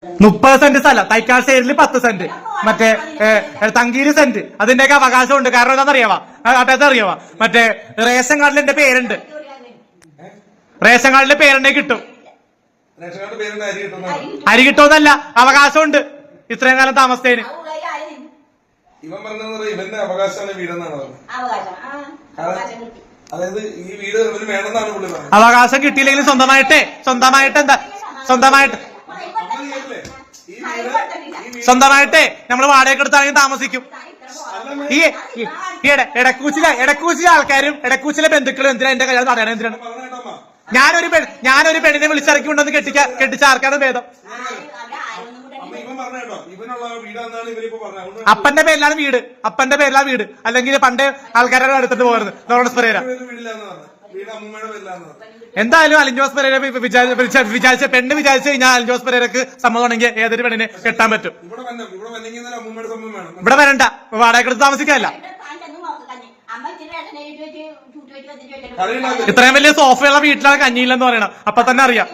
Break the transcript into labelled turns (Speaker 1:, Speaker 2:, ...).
Speaker 1: 30 saint സ്ഥലം, തൈക്കാശ്ശേരിയിൽ 10 saint, മറ്റേ തങ്കീര് saint. അതിന്റെയൊക്കെ അവകാശമുണ്ട്. കാരണം എന്താണെന്നറിയാവാ, അറിയാവാ, മറ്റേ റേഷൻ കാർഡിൽ എന്റെ പേരുണ്ട്. റേഷൻ കാർഡിലെ പേരുണ്ടെങ്കിൽ കിട്ടും. അരി കിട്ടുമെന്നല്ല, അവകാശമുണ്ട്. ഇത്രയും കാലം താമസത്തേന്
Speaker 2: ഇവൻ പറഞ്ഞത് ഇവന്റെ അവകാശമാണ് വീടെന്നാണ് പറഞ്ഞത്. അതായത് ഈ വീട് ഇവന് വേണമെന്നാണ് പുള്ളി പറഞ്ഞത്.
Speaker 1: അവകാശം കിട്ടിയില്ലെങ്കിലും സ്വന്തമായിട്ടേ നമ്മൾ വാടകയ്ക്ക് എടുത്താണെങ്കിൽ താമസിക്കും. ഈ ഇടക്കൂച്ചിലെ ആൾക്കാരും ഇടക്കൂച്ചിലെ ബന്ധുക്കളും എന്തിനാ എന്റെ കല്യാണം തടയണം? എന്തിനാണ്? ഞാനൊരു പെണ്ണിനെ വിളിച്ചിറക്കി കൊണ്ടൊന്ന് കെട്ടിച്ചാർക്കാണ് ഭേദം. അപ്പന്റെ പേരിലാണ് വീട്, അല്ലെങ്കിൽ പണ്ട് ആൾക്കാരെ എടുത്തിട്ട് പോകരുത്. ലോറൻസ് പെരേര എന്തായാലും അലിൻ ജോസ് പെരേര വിചാരിച്ച പെണ്ണ് വിചാരിച്ചു കഴിഞ്ഞാൽ അലിൻ ജോസ് പെരേരക്ക് സമ്മതമാണെങ്കിൽ ഏതൊരു പെണ്ണിനെ കെട്ടാൻ പറ്റും. ഇവിടെ വരണ്ട, വാടകയ്ക്കെടുത്ത് താമസിക്കാനല്ല. ഇത്രയും വലിയ സോഫയുള്ള വീട്ടിലാണ് കഞ്ഞിയില്ലെന്ന് പറയണം. അപ്പൊ തന്നെ അറിയാം.